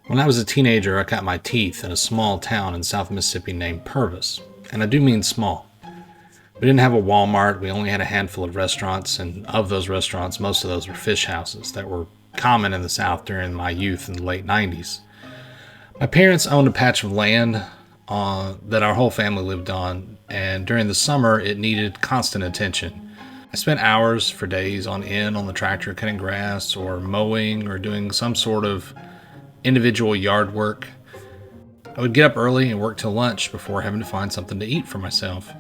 When I was a teenager, I cut my teeth in a small town in South Mississippi named Purvis. And I do mean small. We didn't have a Walmart, we only had a handful of restaurants, and of those restaurants, most of those were fish houses that were common in the South during my youth in the late 90s. My parents owned a patch of land that our whole family lived on, and during the summer, it needed constant attention. I spent hours for days on end on the tractor cutting grass or mowing or doing some sort of individual yard work. I would get up early and work till lunch before having to find something to eat for myself.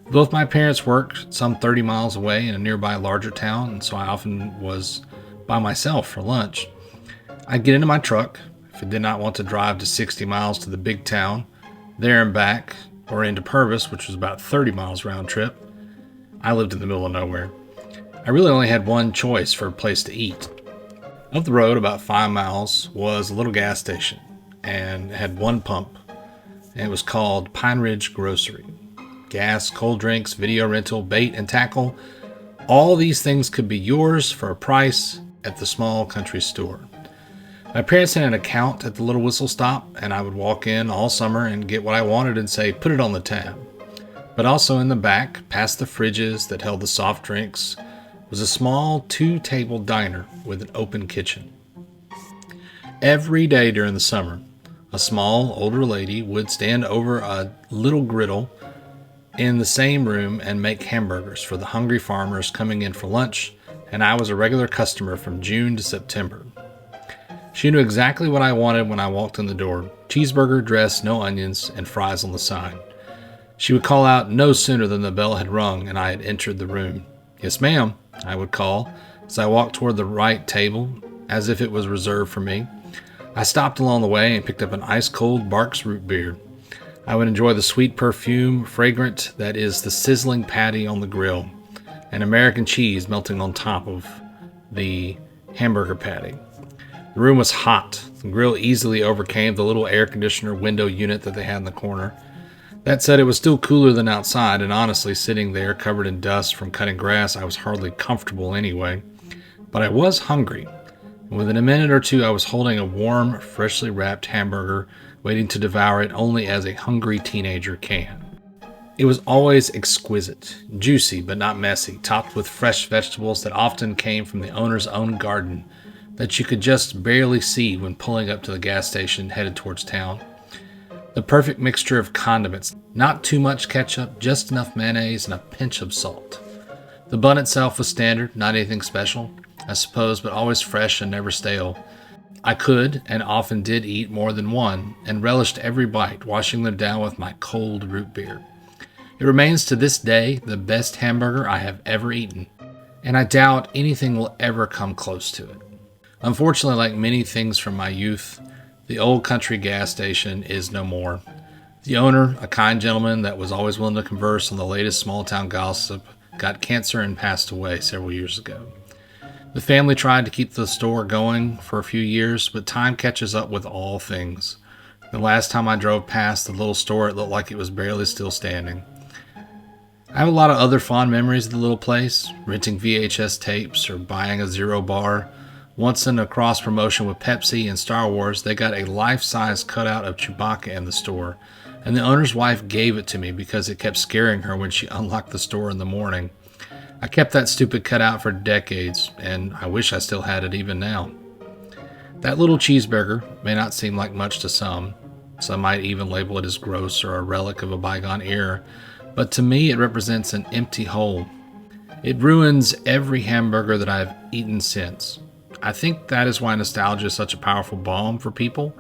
Both my parents worked some 30 miles away in a nearby larger town, and so I often was by myself for lunch. I'd get into my truck if I did not want to drive to 60 miles to the big town, there and back, or into Purvis, which was about 30 miles round trip. I lived in the middle of nowhere. I really only had one choice for a place to eat. Up the road, about 5 miles, was a little gas station, and it had one pump, and it was called Pine Ridge Grocery. Gas, cold drinks, video rental, bait, and tackle. All these things could be yours for a price at the small country store. My parents had an account at the little whistle stop, and I would walk in all summer and get what I wanted and say, put it on the tab. But also in the back, past the fridges that held the soft drinks, was a small 2-table diner with an open kitchen. Every day during the summer, a small older lady would stand over a little griddle in the same room and make hamburgers for the hungry farmers coming in for lunch, and I was a regular customer from June to September. She knew exactly what I wanted when I walked in the door: cheeseburger, dress, no onions, and fries on the side. She would call out no sooner than the bell had rung and I had entered the room. "Yes, ma'am," I would call as I walked toward the right table, as if it was reserved for me. I stopped along the way and picked up an ice-cold Barks root beer. I would enjoy the sweet perfume, fragrant that is the sizzling patty on the grill, and American cheese melting on top of the hamburger patty. The room was hot. The grill easily overcame the little air conditioner window unit that they had in the corner. That said, it was still cooler than outside, and honestly, sitting there covered in dust from cutting grass, I was hardly comfortable anyway. But I was hungry. And within a minute or two, I was holding a warm, freshly wrapped hamburger, waiting to devour it only as a hungry teenager can. It was always exquisite, juicy but not messy, topped with fresh vegetables that often came from the owner's own garden that you could just barely see when pulling up to the gas station headed towards town. The perfect mixture of condiments, not too much ketchup, just enough mayonnaise and a pinch of salt. The bun itself was standard, not anything special, I suppose, but always fresh and never stale. I could, and often did, eat more than one, and relished every bite, washing them down with my cold root beer. It remains to this day the best hamburger I have ever eaten, and I doubt anything will ever come close to it. Unfortunately, like many things from my youth, the old country gas station is no more. The owner, a kind gentleman that was always willing to converse on the latest small-town gossip, got cancer and passed away several years ago. The family tried to keep the store going for a few years, but time catches up with all things. The last time I drove past the little store, it looked like it was barely still standing. I have a lot of other fond memories of the little place, renting VHS tapes or buying a Zero bar. Once in a cross promotion with Pepsi and Star Wars, they got a life-size cutout of Chewbacca in the store, and the owner's wife gave it to me because it kept scaring her when she unlocked the store in the morning. I kept that stupid cutout for decades, and I wish I still had it even now. That little cheeseburger may not seem like much to some. Some might even label it as gross or a relic of a bygone era, but to me it represents an empty hole. It ruins every hamburger that I've eaten since. I think that is why nostalgia is such a powerful balm for people.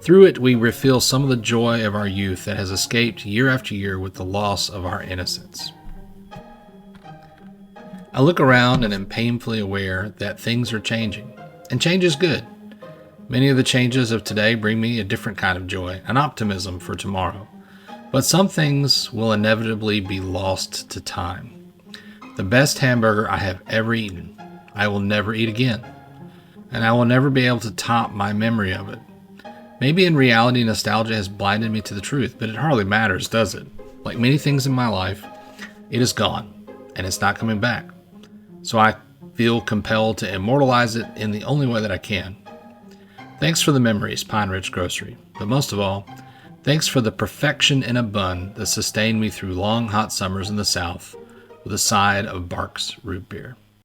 Through it, we refill some of the joy of our youth that has escaped year after year with the loss of our innocence. I look around and am painfully aware that things are changing, and change is good. Many of the changes of today bring me a different kind of joy, an optimism for tomorrow. But some things will inevitably be lost to time. The best hamburger I have ever eaten, I will never eat again, and I will never be able to top my memory of it. Maybe in reality, nostalgia has blinded me to the truth, but it hardly matters, does it? Like many things in my life, it is gone, and it's not coming back. So I feel compelled to immortalize it in the only way that I can. Thanks for the memories, Pine Ridge Grocery. But most of all, thanks for the perfection in a bun that sustained me through long hot summers in the South with a side of Barks root beer.